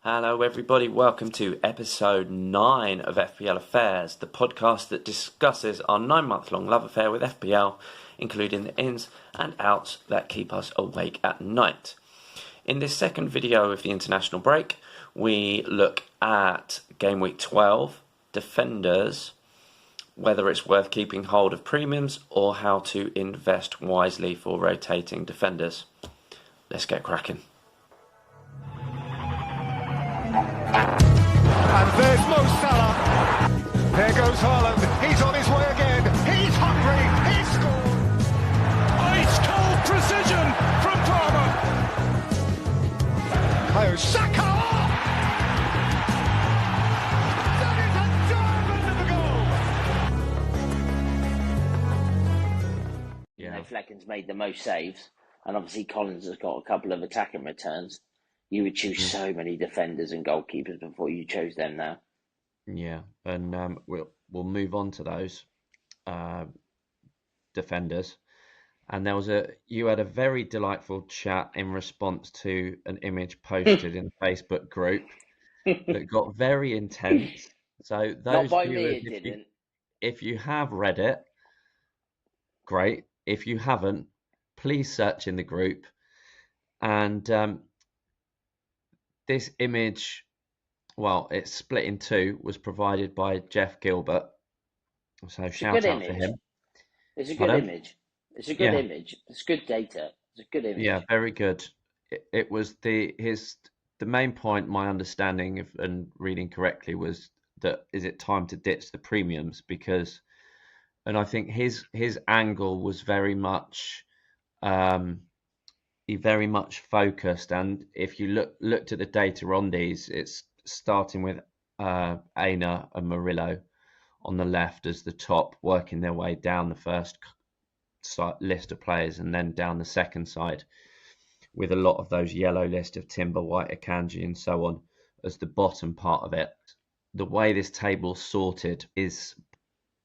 Hello, everybody. Welcome to episode 9 of FPL Affairs, the podcast that discusses our 9-month-long love affair with FPL, including the ins and outs that keep us awake at night. In this second video of the international break, we look at game week 12, defenders, whether it's worth keeping hold of premiums or how to invest wisely for rotating defenders. Let's get cracking. And there's Mo Salah. There goes Haaland. He's on his way again. He's hungry. He's scored. Ice-cold precision from Palmer. Oh, Saka! That is a diamond of a goal. Yeah. Flecken's made the most saves, and obviously Collins has got a couple of attacking returns. You would choose so many defenders and goalkeepers before you chose them now. Yeah, and we'll move on to those defenders. And you had a very delightful chat in response to an image posted in the Facebook group that got very intense. So those Not by viewers, me, it didn't. If you have read it, great. If you haven't, please search in the group. And this image, well, it's split in two, was provided by Jeff Gilbert. So shout out to him. It's a good image. It's a good image. It's good data. It's a good image. Yeah, very good. It was the main point, my understanding of and reading correctly, was that is it time to ditch the premiums, because, and I think his angle was very much he very much focused, and if you looked at the data on these, it's starting with Aina and Murillo on the left as the top, working their way down the first list of players, and then down the second side with a lot of those yellow list of Timber, White, Akanji and so on as the bottom part of it. The way this table's sorted is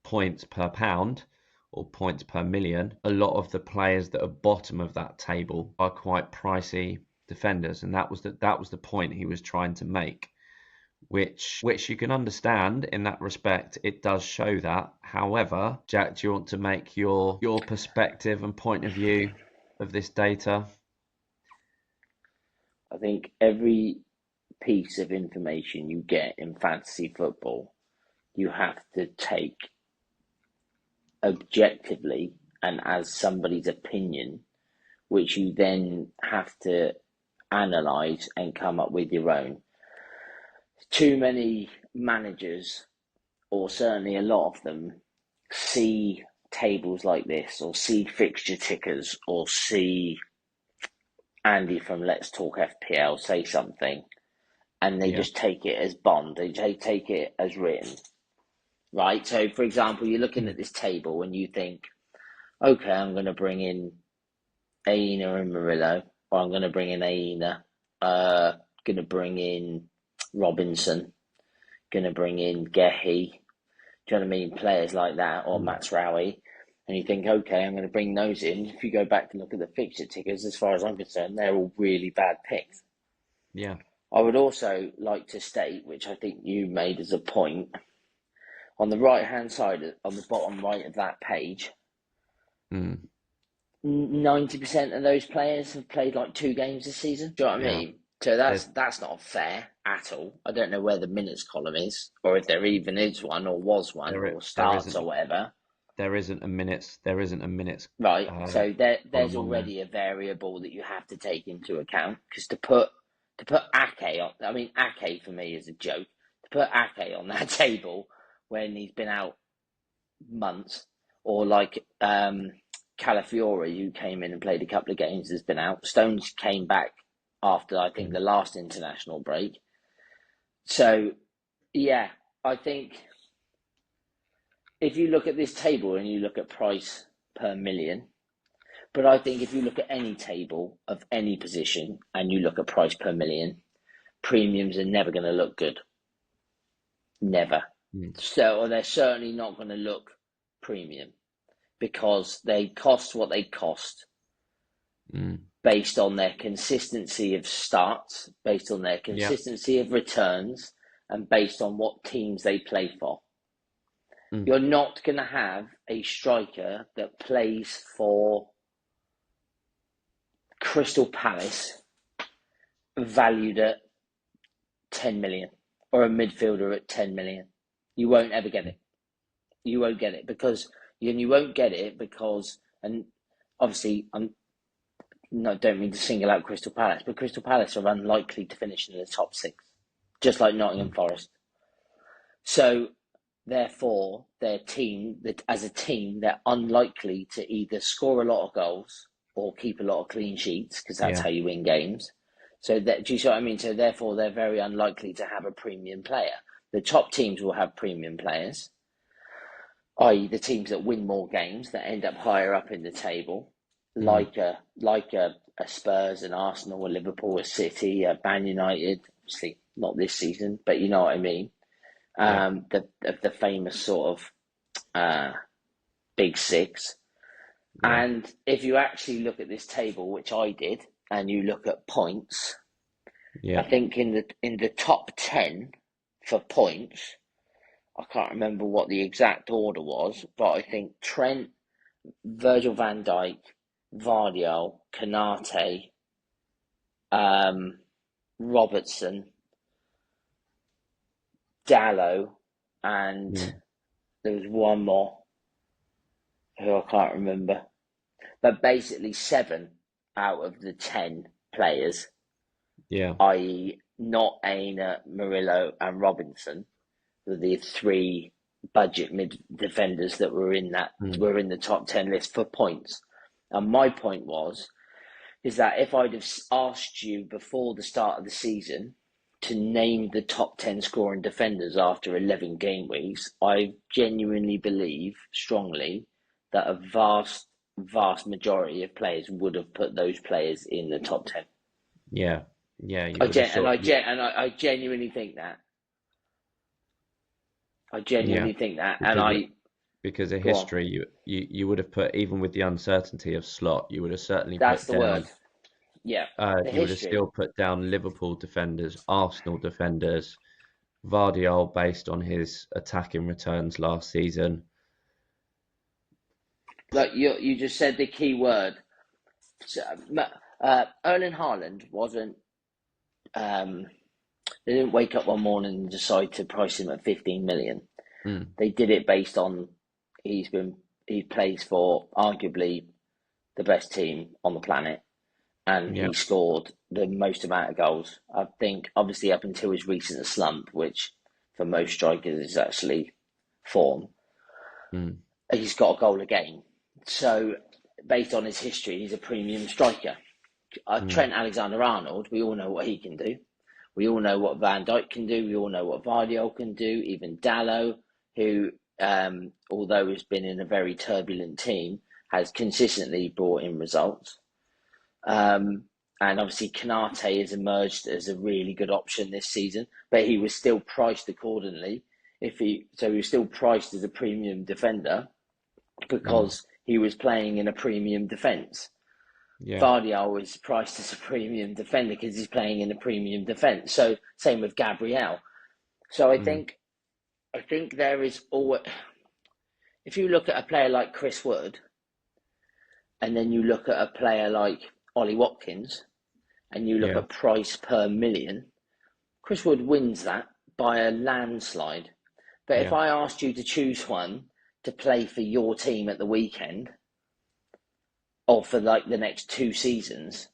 points per pound or points per million. A lot of the players that are bottom of that table are quite pricey defenders, and that was the point he was trying to make, which you can understand in that respect. It does show that. However, Jack, do you want to make your perspective and point of view of this data? I think every piece of information you get in fantasy football, you have to take objectively and as somebody's opinion, which you then have to analyse and come up with your own. Too many managers, or certainly a lot of them, see tables like this, or see fixture tickers, or see Andy from Let's Talk FPL say something, and they just take it as bond. They take it as written. Right, so for example, you're looking at this table and you think, okay, I'm going to bring in Aina and Murillo, or I'm going to bring in Aina, going to bring in Robinson, going to bring in Gehi, do you know what I mean? Players like that, or Matsraoui, and you think, okay, I'm going to bring those in. If you go back to look at the fixture tickers, as far as I'm concerned, they're all really bad picks. Yeah. I would also like to state, which I think you made as a point, on the right-hand side, on the bottom right of that page, 90% of those players have played like 2 games this season. Do you know what I mean? So that's not fair at all. I don't know where the minutes column is, or if there even is one, or was one, or starts, or whatever. There isn't a minutes. Right. So there's already a variable that you have to take into account, because to put Ake on, I mean, Ake for me is a joke. To put Ake on that table when he's been out months, or like Calafiore, who came in and played a couple of games, has been out. Stones came back after, I think, the last international break. So, yeah, I think if you look at this table and you look at price per million, but I think if you look at any table of any position and you look at price per million, premiums are never going to look good. Never. So, or they're certainly not going to look premium, because they cost what they cost based on their consistency of starts, based on their consistency of returns, and based on what teams they play for. You're not going to have a striker that plays for Crystal Palace valued at 10 million or a midfielder at 10 million. You won't ever get it. You won't get it because, and obviously don't mean to single out Crystal Palace, but Crystal Palace are unlikely to finish in the top 6, just like Nottingham Forest. So therefore, their team, as a team, they're unlikely to either score a lot of goals or keep a lot of clean sheets, because that's how you win games. So do you see what I mean? So therefore, they're very unlikely to have a premium player. The top teams will have premium players, i.e. the teams that win more games, that end up higher up in the table, like a Spurs, an Arsenal, a Liverpool, a City, a Man United. Obviously, not this season, but you know what I mean. The famous sort of Big Six. Yeah. And if you actually look at this table, which I did, and you look at points, I think in the top 10 for points, I can't remember what the exact order was, but I think Trent, Virgil van Dijk, Vardiol, Konate, Robertson, Dalot, and there was one more who I can't remember. But basically 7 out of the 10 players, i.e. not Aina, Murillo and Robinson, were the 3 budget mid defenders that were in the top 10 list for points. And my point is that if I'd have asked you before the start of the season to name the top 10 scoring defenders after 11 game weeks, I genuinely believe strongly that a vast majority of players would have put those players in the top 10. I genuinely think that. Because of history, you would have put, even with the uncertainty of slot, you would have certainly That's put the down. Word. Yeah. You would have still put down Liverpool defenders, Arsenal defenders, Vardiol based on his attacking returns last season. Like you just said the key word. Erling Haaland wasn't. They didn't wake up one morning and decide to price him at 15 million. They did it based on he plays for arguably the best team on the planet, and he scored the most amount of goals. I think, obviously, up until his recent slump, which for most strikers is actually form, he's got a goal a game. So, based on his history, he's a premium striker. Trent Alexander-Arnold, we all know what he can do. We all know what Van Dijk can do. We all know what Vardiol can do. Even Dalot, who, although has been in a very turbulent team, has consistently brought in results. And obviously, Konate has emerged as a really good option this season, but he was still priced accordingly. He was still priced as a premium defender because he was playing in a premium defence. Vardiol was priced as a premium defender because he's playing in a premium defence. So same with Gabriel. So I think there is always, if you look at a player like Chris Wood, and then you look at a player like Ollie Watkins, and you look at price per million, Chris Wood wins that by a landslide. But if I asked you to choose one to play for your team at the weekend, or for like the next 2 seasons,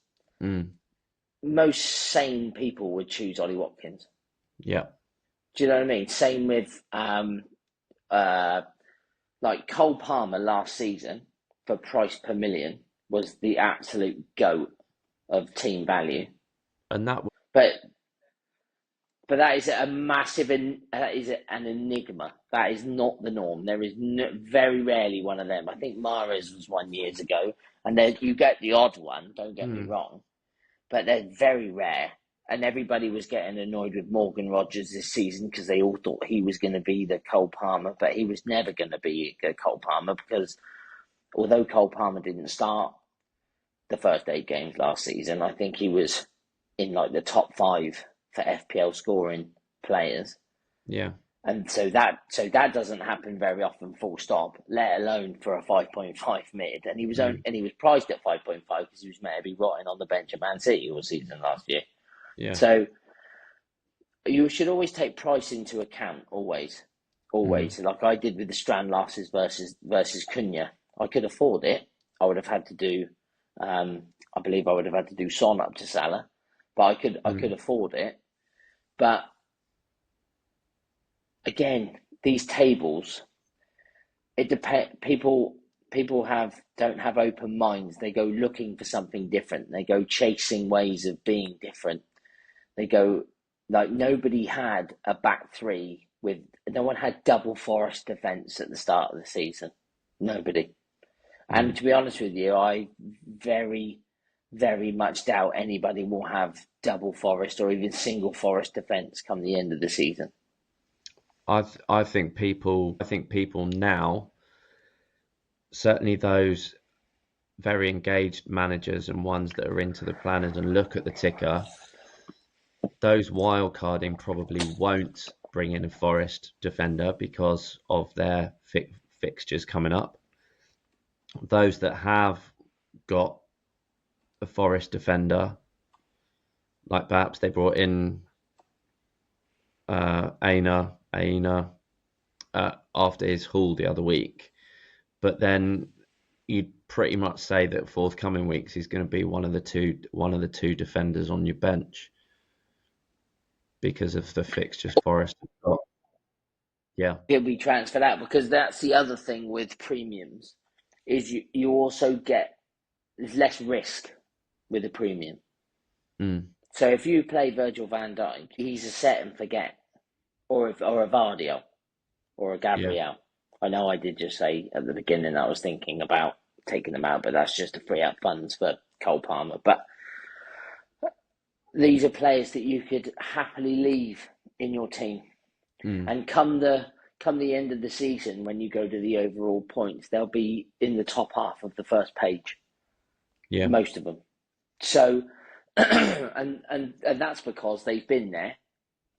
most sane people would choose Ollie Watkins. Yeah. Do you know what I mean? Same with like Cole Palmer last season for price per million was the absolute GOAT of team value. And that, but that is a massive, that is an enigma. That is not the norm. There is very rarely one of them. I think Mahrez was one years ago, and then you get the odd one. Don't get me wrong, but they're very rare. And everybody was getting annoyed with Morgan Rogers this season because they all thought he was going to be the Cole Palmer, but he was never going to be the Cole Palmer because although Cole Palmer didn't start, the first 8 games last season. I think he was in like the top 5 for FPL scoring players. Yeah. And so that doesn't happen very often, full stop, let alone for a 5.5 mid. And he was priced at 5.5 because he was meant to be rotting on the bench at Man City all season last year. Yeah. So you should always take price into account, always. Like I did with the Strand losses versus Cunha. I could afford it. I would have had to do, I believe I would have had to do Son up to Salah, but I could afford it. But again, these tables, it depends. People don't have open minds. They go looking for something different. They go chasing ways of being different. They go like nobody had a back three with no one had double Forest defence at the start of the season. Nobody. And to be honest with you, I very, very much doubt anybody will have double Forest or even single Forest defence come the end of the season. I think people now, certainly those very engaged managers and ones that are into the planners and look at the ticker, those wildcarding probably won't bring in a Forest defender because of their fixtures coming up. Those that have got a Forest defender, like perhaps they brought in Aina after his haul the other week, but then you'd pretty much say that forthcoming weeks he's going to be one of the two defenders on your bench because of the fixtures Forest have got. Yeah, He'll be transferred out because that's the other thing with premiums is you also get less risk with a premium. So if you play Virgil van Dijk, he's a set and forget, or a Vardio, or a Gabriel. Yeah. I know I did just say at the beginning I was thinking about taking them out, but that's just to free up funds for Cole Palmer. But these are players that you could happily leave in your team, and come the end of the season when you go to the overall points, they'll be in the top half of the first page. Yeah, most of them. So, and that's because they've been there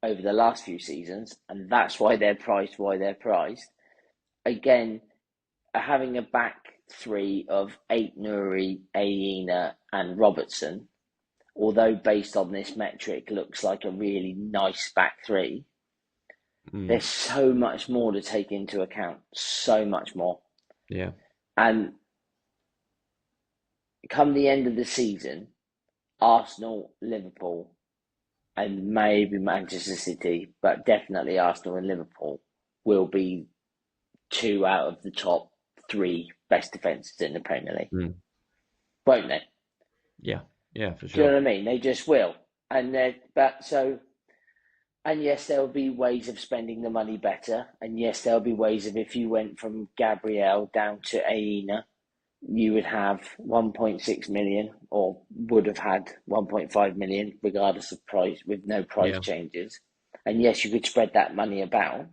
over the last few seasons, and that's why they're priced. Again, having a back three of Aït-Nouri, Aina, and Robertson, although based on this metric looks like a really nice back three, there's so much more to take into account. So much more. Yeah. And come the end of the season, Arsenal, Liverpool, and maybe Manchester City, but definitely Arsenal and Liverpool will be 2 out of the top 3 best defences in the Premier League. Won't they? Yeah, for sure. Do you know what I mean? They just will. And yes, there will be ways of spending the money better. And yes, there'll be ways of if you went from Gabriel down to Aina, you would have 1.6 million or would have had 1.5 million regardless of price with no price changes. And yes, you could spread that money about.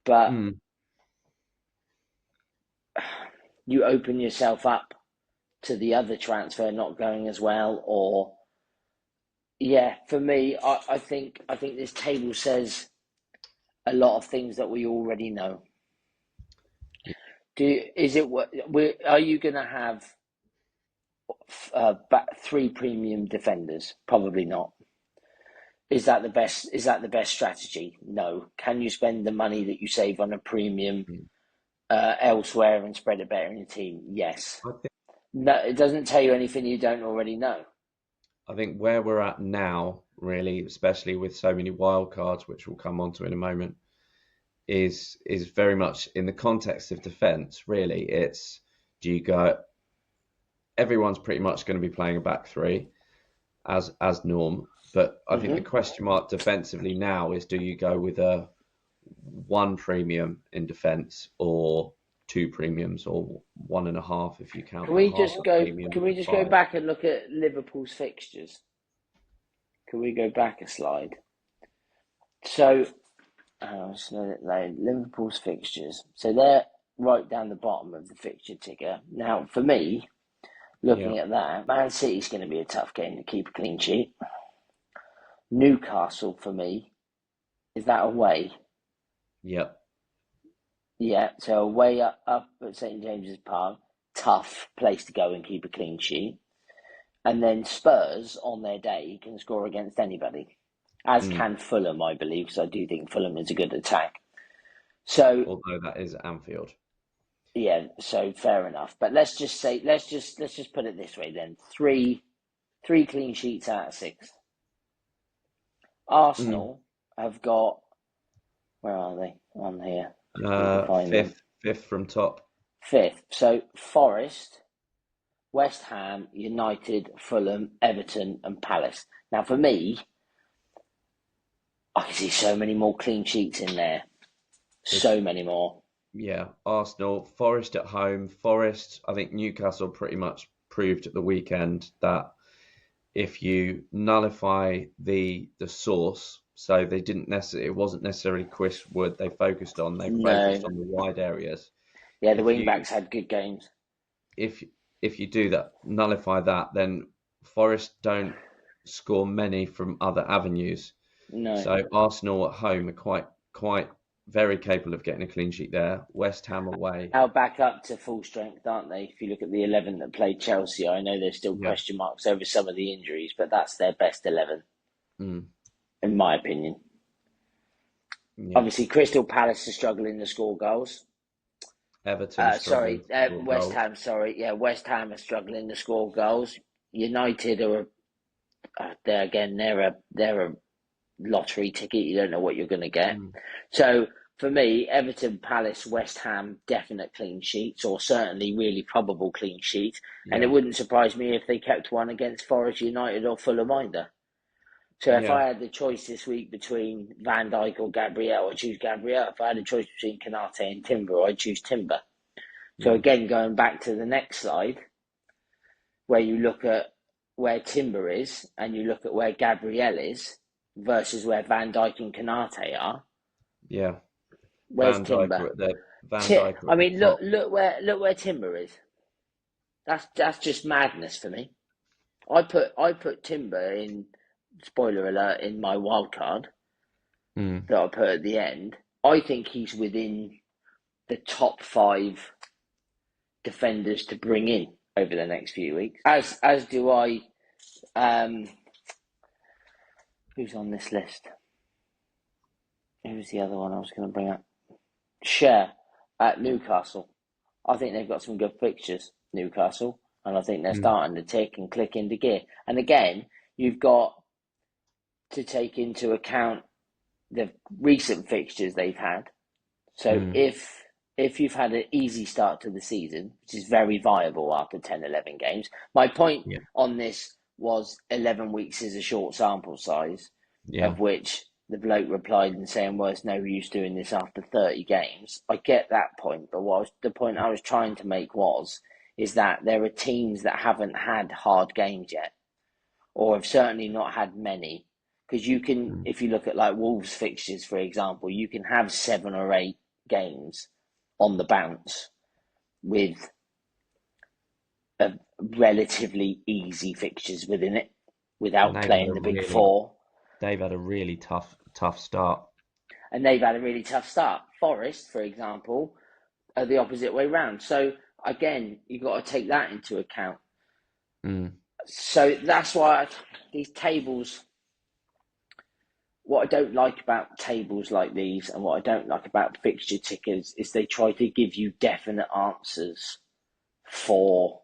But you open yourself up to the other transfer not going as well, or for me, I think this table says a lot of things that we already know. Are you going to have 3 premium defenders? Probably not. Is that the best strategy? No. Can you spend the money that you save on a premium elsewhere and spread it better in your team? Yes. No, it doesn't tell you anything you don't already know. I think where we're at now, really, especially with so many wildcards, which we'll come on to in a moment, is very much in the context of defence. Really, it's everyone's pretty much going to be playing a back three as norm, but I think the question mark defensively now is: do you go with a 1 premium in defence or 2 premiums or 1.5 if you count? Can we just go back and look at Liverpool's fixtures? Can we go back a slide? So, just let it load. Liverpool's fixtures. So they're right down the bottom of the fixture ticker. Now, for me, looking at that, Man City's going to be a tough game to keep a clean sheet. Newcastle, for me, is that away? Yep. Yeah, so away up at St James's Park, tough place to go and keep a clean sheet. And then Spurs, on their day, can score against anybody, as can Fulham, I believe, because I do think Fulham is a good attack. So, although that is Anfield. yeah, so fair enough. But let's just put it this way then: three clean sheets out of 6. Arsenal have got, where are they on here? Fifth from top. 5th. So Forest, West Ham, United, Fulham, Everton, and Palace. Now, for me, I can see so many more clean sheets in there. So many more. Yeah, Arsenal, Forest at home. Forest, I think Newcastle pretty much proved at the weekend that if you nullify the source, so they didn't necessarily, it wasn't necessarily Chris Wood they focused on. They focused on the wide areas. Yeah, the wing backs had good games. If you do that, nullify that, then Forest don't score many from other avenues. No. So Arsenal at home are quite very capable of getting a clean sheet there. West Ham away. Now back up to full strength, aren't they? If you look at the 11 that played Chelsea, I know there's still question marks over some of the injuries, but that's their best 11, in my opinion. Yeah. Obviously, Crystal Palace are struggling to score goals. Everton West Ham. Yeah, West Ham are struggling to score goals. United are they're a lottery ticket. You don't know what you're going to get. So for me, Everton, Palace, West Ham, definite clean sheets, or certainly really probable clean sheets. And it wouldn't surprise me if they kept one against Forest, United, or Fulham either. So if I had the choice this week between Van Dijk or Gabriel, I'd choose Gabriel. If I had a choice between Canate and Timber, I'd choose Timber. So again, going back to the next slide, where you look at where Timber is and you look at where Gabriel is versus where Van Dijk and Canate are. Yeah. Where's Timber? Look where Timber is. That's just madness for me. I put Timber in, spoiler alert, in my wildcard that I put at the end. I think he's within the top 5 defenders to bring in over the next few weeks. As do I. Who's on this list? Who's the other one I was going to bring up? Cher at Newcastle. I think they've got some good fixtures, Newcastle, and I think they're starting to tick and click into gear. And again, you've got to take into account the recent fixtures they've had. So if you've had an easy start to the season, which is very viable after 10, 11 games, my point on this was 11 weeks is a short sample size, of which the bloke replied and saying, well, it's no use doing this after 30 games. I get that point, but the point I was trying to make is that there are teams that haven't had hard games yet, or have certainly not had many. Because you can, if you look at like Wolves fixtures, for example, you can have 7 or 8 games on the bounce with a relatively easy fixtures within it without playing the big 4. They've had a really tough start. And they've had a really tough start. Forest, for example, are the opposite way round. So again, you've got to take that into account. So that's why these tables, what I don't like about tables like these and what I don't like about fixture tickers is they try to give you definite answers for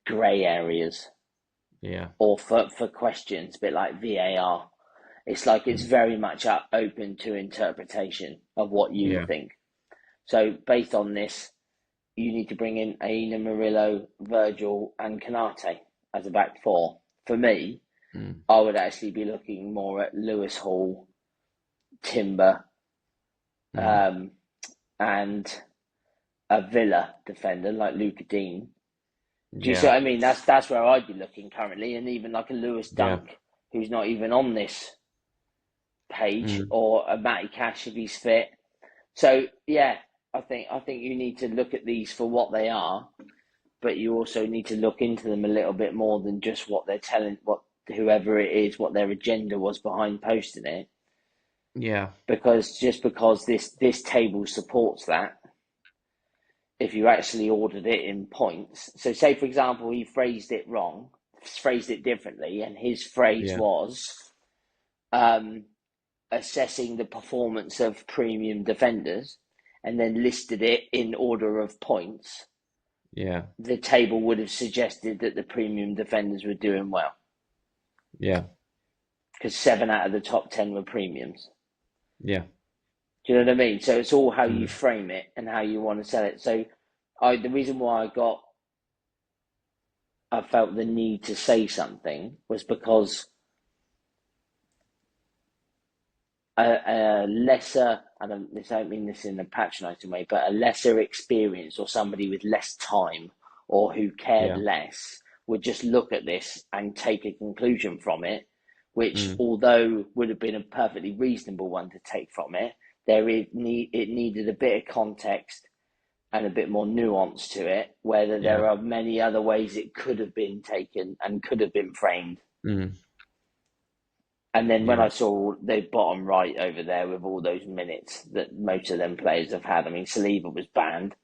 grey areas. Yeah. Or for questions, a bit like VAR. It's like it's very much open to interpretation of what you think. So based on this, you need to bring in Aina, Murillo, Virgil and Canate as a back 4. For me, I would actually be looking more at Lewis Hall, Timber, and a Villa defender like Luca Dean. Do you see what I mean? That's where I'd be looking currently, and even like a Lewis Dunk, who's not even on this page, or a Matty Cash if he's fit. So I think you need to look at these for what they are, but you also need to look into them a little bit more than just what they're telling, what whoever it is, what their agenda was behind posting it. Yeah. Because this table supports that, if you actually ordered it in points. So say, for example, he phrased it differently, and his phrase was assessing the performance of premium defenders, and then listed it in order of points. Yeah. The table would have suggested that the premium defenders were doing well. Yeah. Because 7 out of the top 10 were premiums. Yeah. Do you know what I mean? So it's all how you frame it and how you want to sell it. So the reason why I felt the need to say something was because a lesser, I don't mean this in a patronising way, but a lesser experience or somebody with less time or who cared less would just look at this and take a conclusion from it, which although would have been a perfectly reasonable one to take from it, it needed a bit of context and a bit more nuance to it, whether there are many other ways it could have been taken and could have been framed. And then when I saw the bottom right over there with all those minutes that most of them players have had, I mean, Saliba was banned,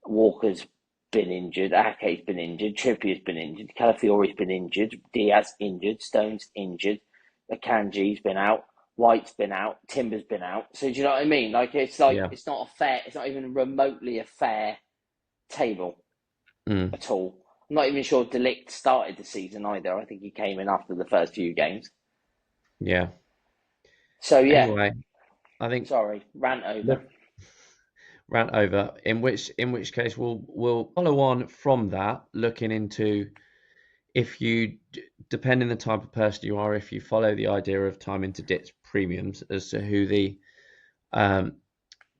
Walker's been injured, Ake's been injured, Trippier's been injured, Calafiore's been injured, Diaz injured, Stone's injured, Akanji's been out, White's been out, Timber's been out. So do you know what I mean? Like it's not even remotely a fair table at all. I'm not even sure De Ligt started the season either. I think he came in after the first few games. Yeah. So yeah. Anyway, I think rant over. In which case we'll follow on from that, looking into if you, depending the type of person you are, if you follow the idea of time into ditch premiums as to who the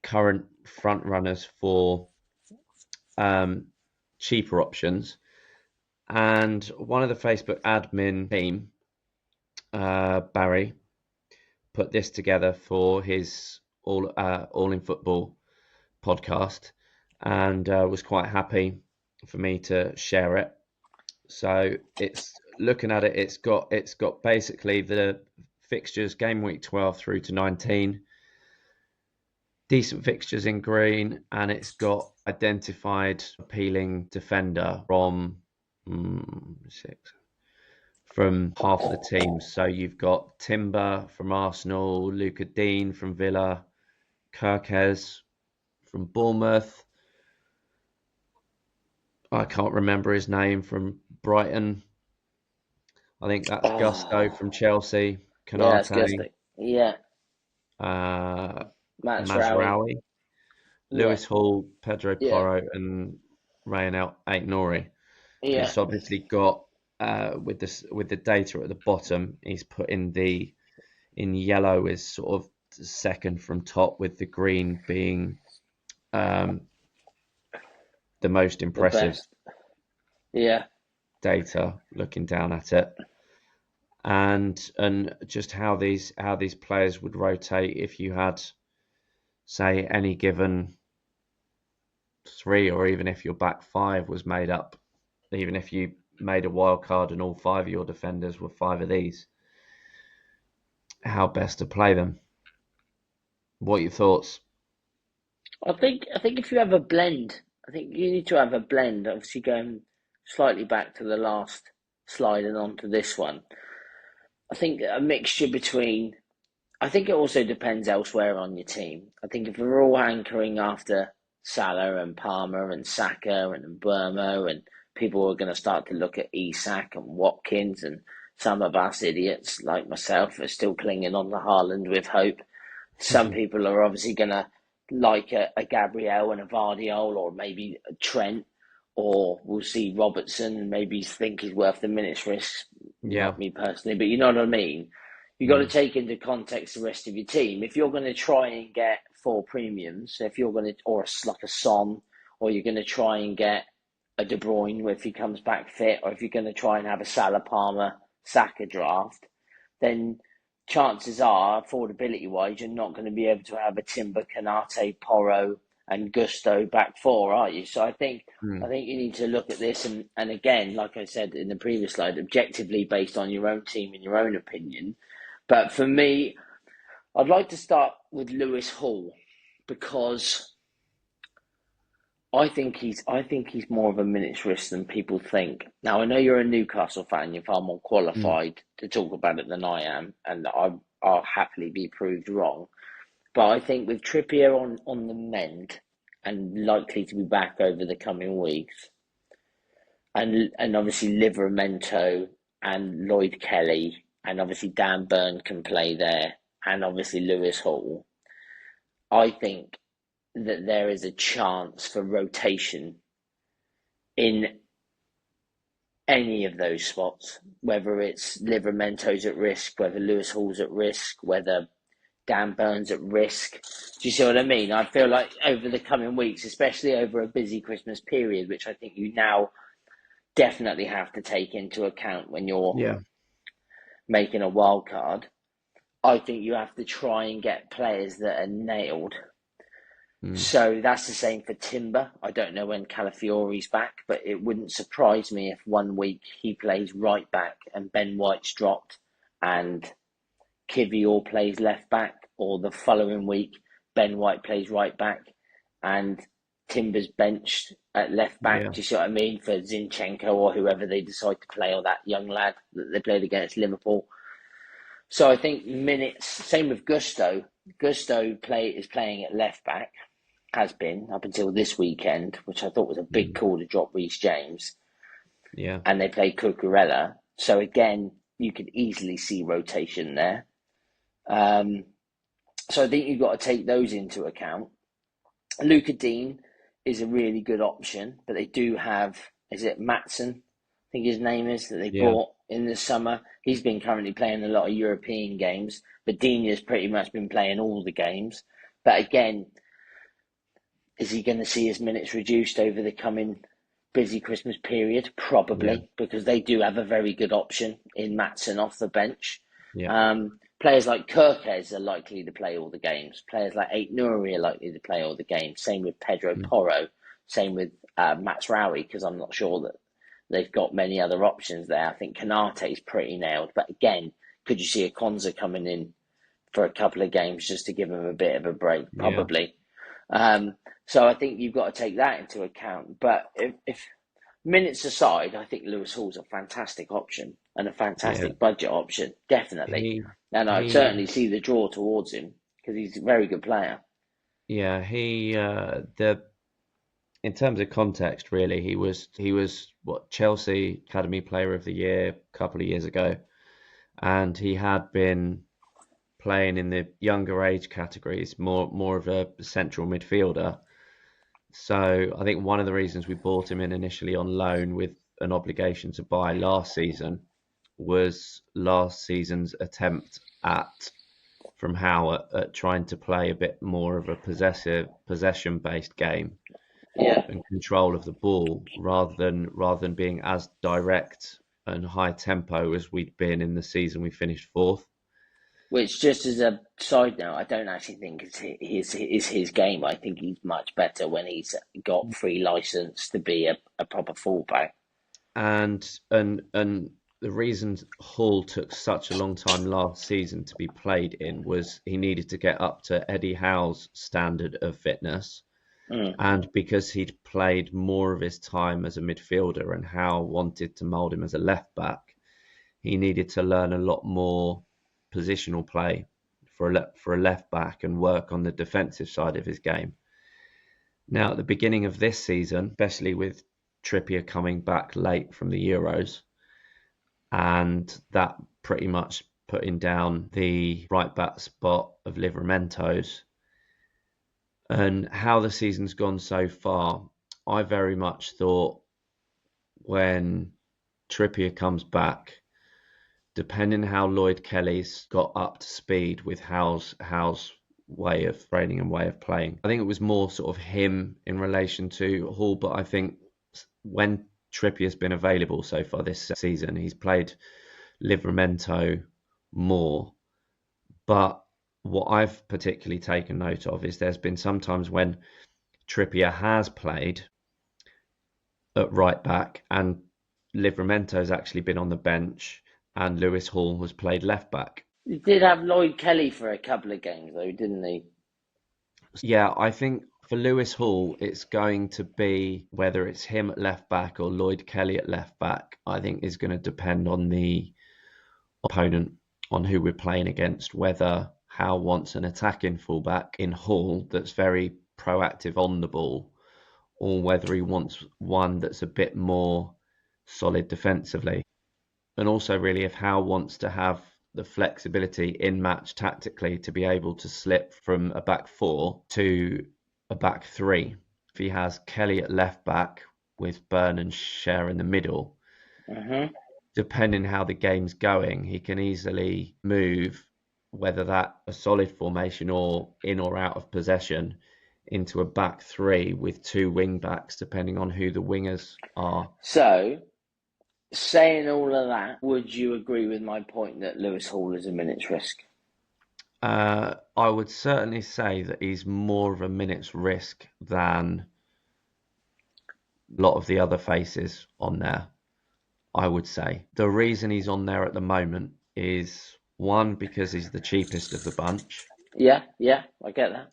current front runners for cheaper options. And one of the Facebook admin team, Barry, put this together for his All in Football podcast, and was quite happy for me to share it. So it's looking at it, it's got basically the fixtures game week 12 through to 19, decent fixtures in green, and it's got identified appealing defender from half of the teams. So you've got Timber from Arsenal, Luca Dean from Villa, Kirkes from Bournemouth. I can't remember his name, from Brighton. I think that's Gusto from Chelsea. Canate. Yeah. Mazraoui. Lewis Hall, Pedro Porro, and Rayanel Aït-Nouri. Yeah. It's obviously got with the data at the bottom, he's put in yellow is sort of second from top, with the green being the most impressive data looking down at it, and just how these players would rotate if you had, say, any given 3, or even if your back 5 was made up, even if you made a wild card and all 5 of your defenders were 5 of these, how best to play them. What are your thoughts? I think if you have a blend, I think you need to have a blend. Obviously, going slightly back to the last slide and on to this one, I think a mixture between. I think it also depends elsewhere on your team. I think if we're all hankering after Salah and Palmer and Saka and Burma, and people are going to start to look at Isak and Watkins, and some of us idiots like myself are still clinging on to Haaland with hope. Some people are obviously going to like a Gabriel and a Vardiol, or maybe a Trent, or we'll see Robertson and maybe think he's worth the minutes risk. Not me personally, but you know what I mean? You've got to take into context the rest of your team. If you're going to try and get 4 premiums, if you're going to, or like a Son, or you're going to try and get a De Bruyne if he comes back fit, or if you're going to try and have a Salah, Palmer, Saka draft, then chances are, affordability-wise, you're not going to be able to have a Timber, Canate, Porro, and Gusto back four, aren't you? So Mm. I think you need to look at this and again, like I said in the previous slide, objectively based on your own team and your own opinion. But for me, I'd like to start with Lewis Hall because I think he's more of a minute's risk than people think. Now I know you're a Newcastle fan, you're far more Mm. qualified to talk about it than I am, and I'll happily be proved wrong. But I think with Trippier on the mend and likely to be back over the coming weeks, and obviously Livramento and Lloyd Kelly, and obviously Dan Burn can play there, and obviously Lewis Hall, I think that there is a chance for rotation in any of those spots, whether it's Livramento's at risk, whether Lewis Hall's at risk, whether Dan Burns at risk. Do you see what I mean? I feel like over the coming weeks, especially over a busy Christmas period, which I think you now definitely have to take into account when you're Yeah. making a wild card, I think you have to try and get players that are nailed. So that's the same for Timber. I don't know when Calafiori's back, but it wouldn't surprise me if 1 week he plays right back and Ben White's dropped and Kivior plays left back, or the following week Ben White plays right back and Timber's benched at left back. Yeah. Do you see what I mean? For Zinchenko or whoever they decide to play, or that young lad that they played against Liverpool. So I think minutes, same with Gusto. Gusto is playing at left back, has been up until this weekend, which I thought was a big call to drop Reece James. Yeah. And they play Cucurella. So again, you could easily see rotation there. So I think you've got to take those into account. Luca Dean is a really good option, but they do have, is it Matson? I think his name is, that they bought in the summer. He's been currently playing a lot of European games, but Dean has pretty much been playing all the games. But again, is he going to see his minutes reduced over the coming busy Christmas period? Probably, because they do have a very good option in Matson off the bench. Yeah. Players like Kirkes are likely to play all the games. Players like Ait Nouri are likely to play all the games. Same with Pedro Porro. Same with Max Rowie, because I'm not sure that they've got many other options there. I think Canate is pretty nailed. But again, could you see a Konza coming in for a couple of games just to give him a bit of a break? Probably. So I think you've got to take that into account. But if minutes aside, I think Lewis Hall's a fantastic option and a fantastic budget option, definitely. And I certainly see the draw towards him because he's a very good player. Yeah, in terms of context, really, he was what, Chelsea Academy Player of the Year a couple of years ago, and he had been playing in the younger age categories, more of a central midfielder. So I think one of the reasons we bought him in initially on loan with an obligation to buy last season was last season's attempt from Howe at trying to play a bit more of a possession-based game and control of the ball rather than being as direct and high tempo as we'd been in the season we finished fourth. Which, just as a side note, I don't actually think is his game. I think he's much better when he's got free license to be a proper fullback. And the reason Hall took such a long time last season to be played in was he needed to get up to Eddie Howe's standard of fitness. And because he'd played more of his time as a midfielder and Howe wanted to mould him as a left back, he needed to learn a lot more positional play for a left back and work on the defensive side of his game. Now, at the beginning of this season, especially with Trippier coming back late from the Euros, and that pretty much putting down the right back spot of Livramento's, and how the season's gone so far, I very much thought when Trippier comes back, depending how Lloyd Kelly's got up to speed with Howe's way of training and way of playing, I think it was more sort of him in relation to Hall. But I think when Trippier's been available so far this season, he's played Livramento more. But what I've particularly taken note of is there's been sometimes when Trippier has played at right back, and Livramento's actually been on the bench, and Lewis Hall has played left back. He did have Lloyd Kelly for a couple of games, though, didn't he? Yeah, I think for Lewis Hall, it's going to be whether it's him at left back or Lloyd Kelly at left back, I think is going to depend on the opponent, on who we're playing against, whether Howe wants an attacking fullback in Hall that's very proactive on the ball, or whether he wants one that's a bit more solid defensively. And also really if Howe wants to have the flexibility in match tactically to be able to slip from a back four to a back three. If he has Kelly at left back with Byrne and Cher in the middle, depending how the game's going, he can easily move, whether that a solid formation or in or out of possession, into a back three with two wing backs, depending on who the wingers are. So, saying all of that, would you agree with my point that Lewis Hall is a minute's risk? I would certainly say that he's more of a minute's risk than a lot of the other faces on there, I would say. The reason he's on there at the moment is, one, because he's the cheapest of the bunch. Yeah, I get that.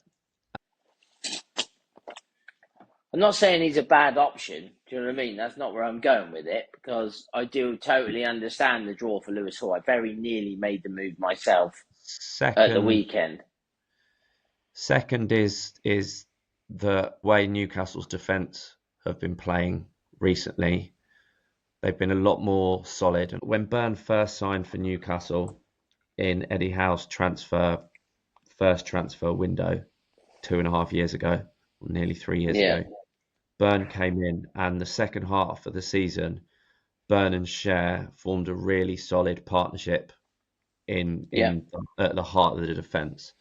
I'm not saying he's a bad option. Do you know what I mean? That's not where I'm going with it, because I do totally understand the draw for Lewis Hall. I very nearly made the move myself at the weekend. Second is the way Newcastle's defence have been playing recently. They've been a lot more solid. When Byrne first signed for Newcastle in Eddie Howe's first transfer window 2.5 years ago, or nearly 3 years ago, Byrne came in, and the second half of the season, Byrne and Cher formed a really solid partnership at the heart of the defence.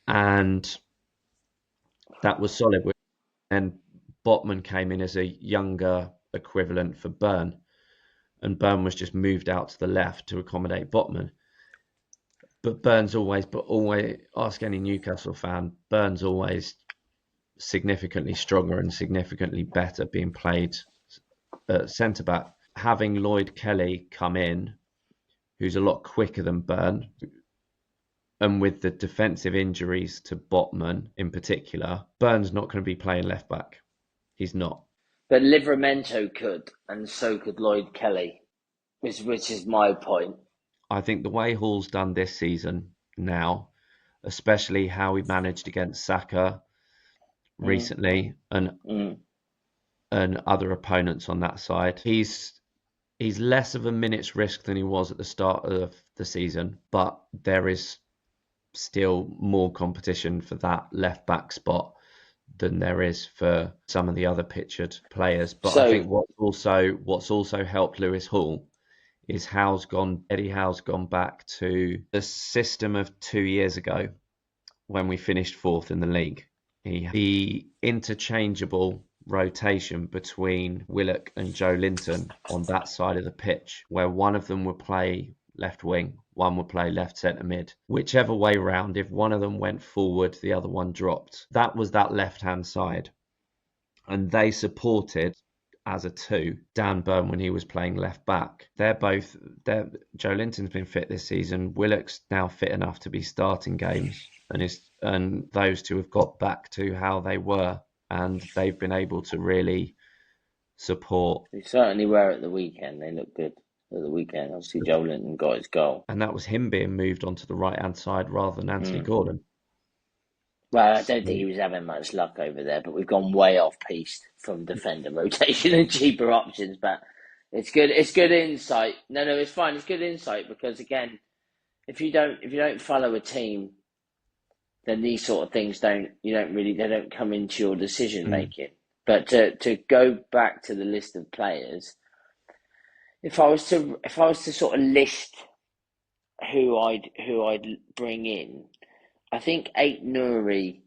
And that was solid. And Botman came in as a younger equivalent for Byrne, and Byrne was just moved out to the left to accommodate Botman. But always ask any Newcastle fan, Byrne's always significantly stronger and significantly better being played at centre-back. Having Lloyd Kelly come in, who's a lot quicker than Byrne, and with the defensive injuries to Botman in particular, Byrne's not going to be playing left-back. He's not. But Livramento could, and so could Lloyd Kelly, which is my point. I think the way Hall's done this season now, especially how he managed against Saka recently and other opponents on that side, he's less of a minute's risk than he was at the start of the season, but there is still more competition for that left back spot than there is for some of the other pictured players. But I think what's also helped Lewis Hall is Eddie Howe's gone back to the system of 2 years ago when we finished fourth in the league. The interchangeable rotation between Willock and Joe Linton on that side of the pitch, where one of them would play left wing, one would play left centre mid. Whichever way round, if one of them went forward, the other one dropped. That was that left-hand side. And they supported, as a two, Dan Byrne when he was playing left back. Joe Linton's been fit this season. Willock's now fit enough to be starting games. And those two have got back to how they were. And they've been able to really support. They certainly were at the weekend. They looked good at the weekend. Obviously, Joe Linton got his goal. And that was him being moved onto the right-hand side rather than Anthony Gordon. Well, I don't think he was having much luck over there, but we've gone way off-piste from defender rotation and cheaper options. But it's good. It's good insight. No, it's fine. It's good insight because, again, if you don't follow a team, then these sort of things they don't come into your decision making. But to go back to the list of players, if I was to sort of list who I'd bring in, I think Ait Nouri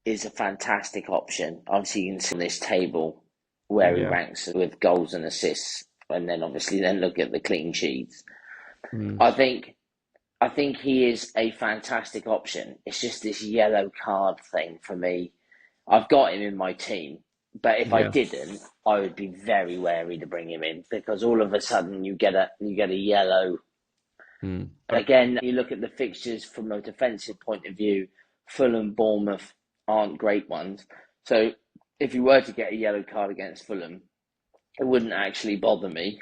is a fantastic option. Obviously, you can see on this table where he ranks with goals and assists, and then obviously look at the clean sheets. I think he is a fantastic option. It's just this yellow card thing for me I've got him in my team, but if I Yeah. didn't, I would be very wary to bring him in, because all of a sudden you get a yellow. Again, you look at the fixtures from a defensive point of view. Fulham, Bournemouth aren't great ones. So if you were to get a yellow card against Fulham, it wouldn't actually bother me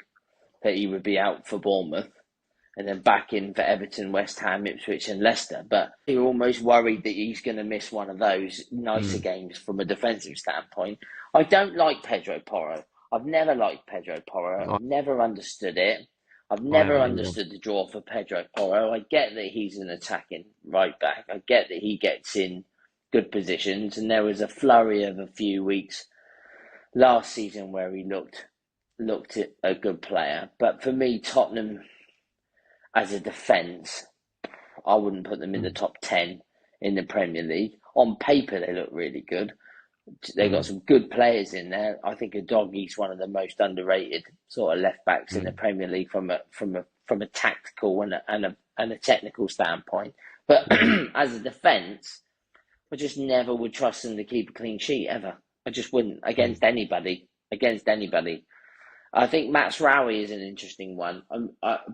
that he would be out for Bournemouth and then back in for Everton, West Ham, Ipswich and Leicester. But you're almost worried that he's going to miss one of those nicer games from a defensive standpoint. I don't like Pedro Porro. I've never liked Pedro Porro. I've never understood it. I've never understood the draw for Pedro Porro. I get that he's an attacking right back. I get that he gets in good positions. And there was a flurry of a few weeks last season where he looked at a good player. But for me, Tottenham as a defence, I wouldn't put them in the top 10 in the Premier League. On paper, they look really good. They've got some good players in there. I think Udogie's one of the most underrated sort of left backs in the Premier League from a tactical and a technical standpoint. But as a defence, I just never would trust them to keep a clean sheet ever. I just wouldn't against anybody. I think Mazraoui is an interesting one.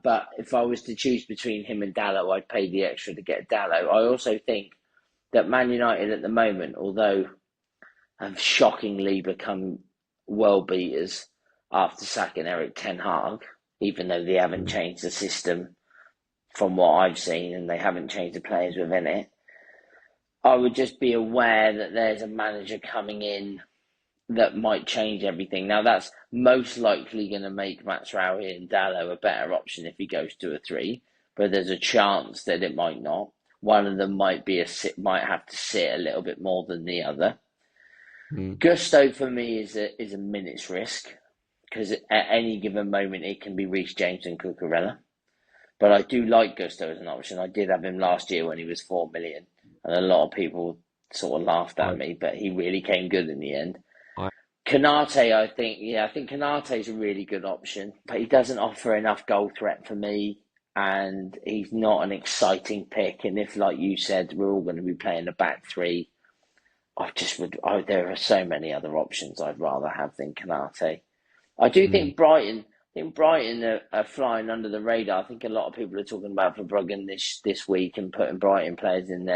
But if I was to choose between him and Dalot, I'd pay the extra to get Dalot. I also think that Man United at the moment, although have shockingly become world beaters after sacking Eric Ten Hag, even though they haven't changed the system from what I've seen and they haven't changed the players within it, I would just be aware that there's a manager coming in that might change everything. Now, that's most likely going to make Mazraoui and Dalot a better option if he goes to a 3, but there's a chance that it might not. One of them might have to sit a little bit more than the other. Gusto for me is a minute's risk, because at any given moment it can be Reece James and Cucurella. But I do like Gusto as an option. I did have him last year when he was 4 million, and a lot of people sort of laughed at me, but he really came good in the end. Konate, I think Konate is a really good option, but he doesn't offer enough goal threat for me, and he's not an exciting pick. And if, like you said, we're all going to be playing a back 3, there are so many other options I'd rather have than Konate. I do think Brighton are flying under the radar. I think a lot of people are talking about Verbruggen this week and putting Brighton players in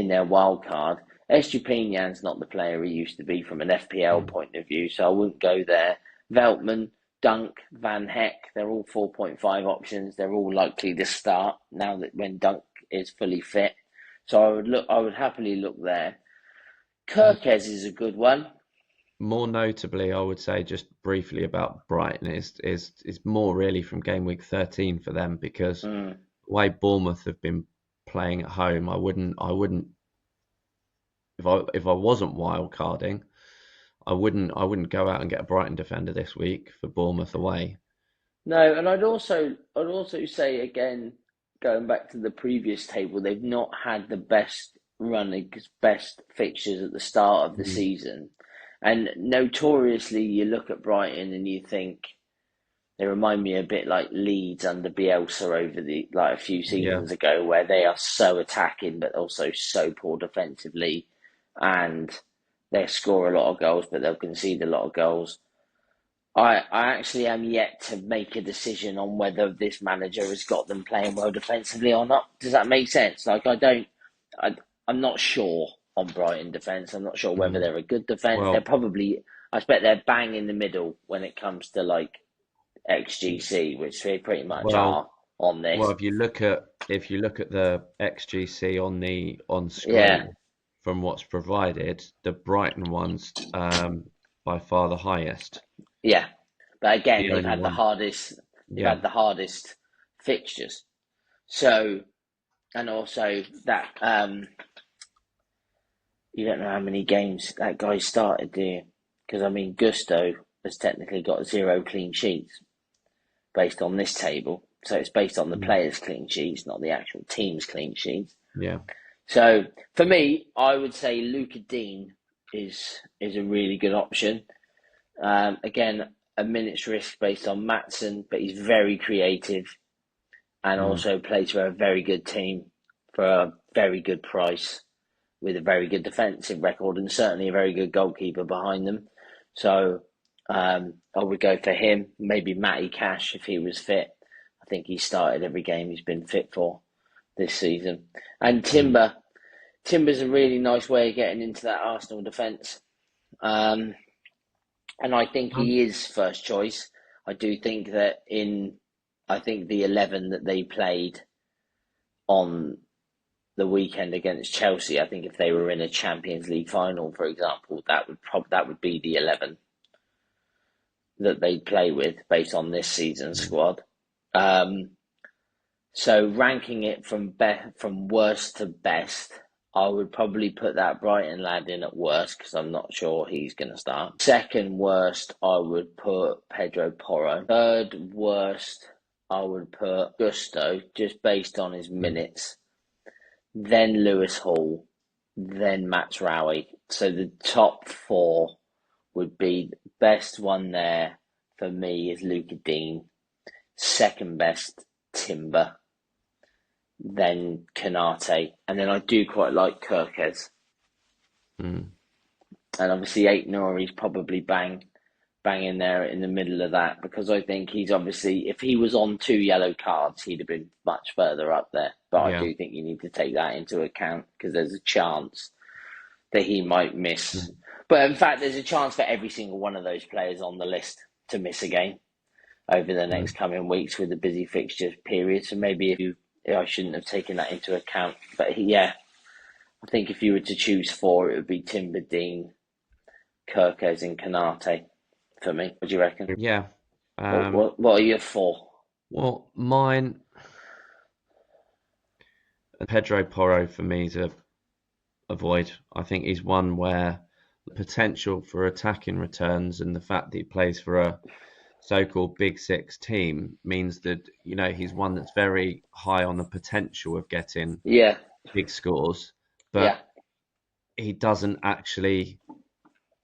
their wild card. Estupiñán's not the player he used to be from an FPL point of view, so I wouldn't go there. Veltman, Dunk, Van Heck, they're all 4.5 options. They're all likely to start now that when Dunk is fully fit. So I would happily look there. Kirkez is a good one. More notably, I would say just briefly about Brighton is more really from game week 13 for them, because the way Bournemouth have been playing at home, I wouldn't if I wasn't wild carding, I wouldn't go out and get a Brighton defender this week for Bournemouth away. No, and I'd also say again, going back to the previous table, they've not had the best fixtures at the start of the season. And notoriously, you look at Brighton and you think they remind me a bit like Leeds under Bielsa over a few seasons ago, where they are so attacking but also so poor defensively, and they score a lot of goals but they'll concede a lot of goals. I actually am yet to make a decision on whether this manager has got them playing well defensively or not. Does that make sense? I'm not sure on Brighton defence. I'm not sure whether they're a good defence. Well, They're probably, I expect they're bang in the middle when it comes to XGC, which they pretty much are on this. Well, if you look at the XGC on screen from what's provided, the Brighton one's by far the highest. Yeah, but again, they've had the hardest. Had the hardest fixtures. So, and also that you don't know how many games that guy started, do you? Because Gusto has technically got 0 clean sheets based on this table. So it's based on the players' clean sheets, not the actual team's clean sheets. Yeah. So for me, I would say Luca Dean is a really good option. Again, a minute's risk based on Maatsen, but he's very creative and also plays for a very good team for a very good price. with a very good defensive record and certainly a very good goalkeeper behind them. So I would go for him. Maybe Matty Cash if he was fit. I think he started every game he's been fit for this season. And Timber's a really nice way of getting into that Arsenal defence. And I think he is first choice. I do think that I think the 11 that they played on the weekend against Chelsea, I think if they were in a Champions League final, for example, that would be the 11 that they'd play with based on this season's squad. So ranking it from worst to best, I would probably put that Brighton lad in at worst because I'm not sure he's going to start. Second worst, I would put Pedro Porro. Third worst, I would put Gusto, just based on his minutes. Then Lewis Hall, then Max Rowie. So the top four would be the best one there for me is Luca Dean. Second best, Timber. Then Konate. And then I do quite like Kirkes. And obviously Aït-Nouri's probably bang in there in the middle of that because I think he's obviously, if he was on 2 yellow cards, he'd have been much further up there. But I do think you need to take that into account because there's a chance that he might miss. But in fact, there's a chance for every single one of those players on the list to miss a game over the next coming weeks with a busy fixture period. So maybe I shouldn't have taken that into account. But I think if you were to choose 4, it would be Timber, Dean, Kirkes and Konate for me. What do you reckon? Yeah. What are your 4? Well, mine, Pedro Porro for me is a void. I think he's one where the potential for attacking returns and the fact that he plays for a so-called Big Six team means that, he's one that's very high on the potential of getting big scores, but he doesn't actually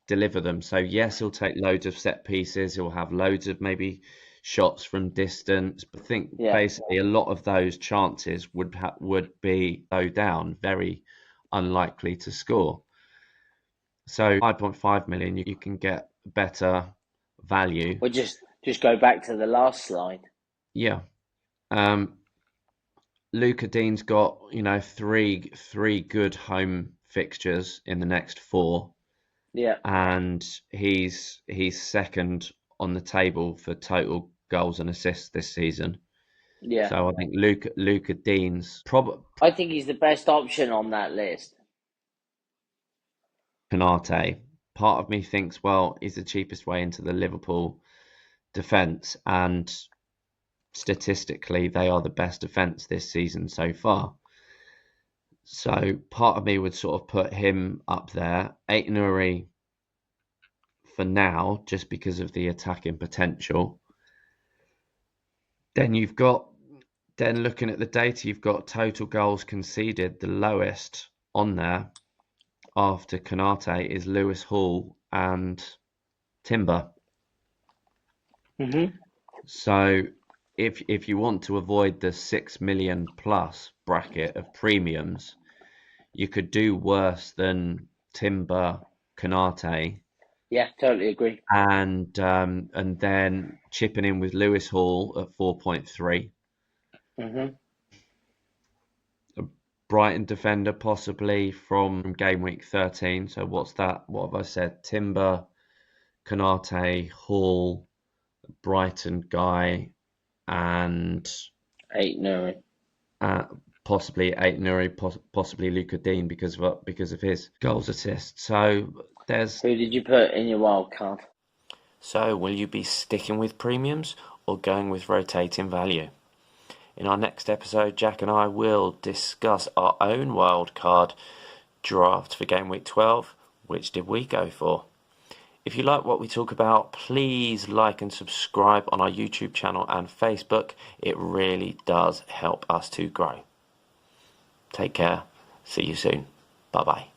deliver them. So yes, he'll take loads of set pieces. He'll have loads of maybe shots from distance, but I think basically a lot of those chances would be low down, very unlikely to score. So 5.5 million, you can get better value. Well, just go back to the last slide. Yeah. Luca Dean's got, 3 good home fixtures in the next 4. Yeah. And he's second on the table for total goals and assists this season. Yeah. So I think Luca Dean's I think he's the best option on that list. Konate. Part of me thinks, well, he's the cheapest way into the Liverpool defence, and statistically they are the best defence this season so far. So part of me would sort of put him up there. Aït-Nouri for now, just because of the attacking potential. Then looking at the data, you've got total goals conceded. The lowest on there after Konate is Lewis Hall and Timber. So if you want to avoid the 6 million plus bracket of premiums, you could do worse than Timber, Konate. Yeah, totally agree. And then chipping in with Lewis Hall at 4.3. A Brighton defender possibly from game week 13. So what's that? What have I said? Timber, Konate, Hall, Brighton guy, and Aït-Nouri. Possibly Aït-Nouri, possibly Luca Dean because of his goals, assists. So who did you put in your wild card? So will you be sticking with premiums or going with rotating value? In our next episode, Jack and I will discuss our own wild card draft for game week 12. Which did we go for? If you like what we talk about, please like and subscribe on our YouTube channel and Facebook. It really does help us to grow. Take care. See you soon. Bye-bye.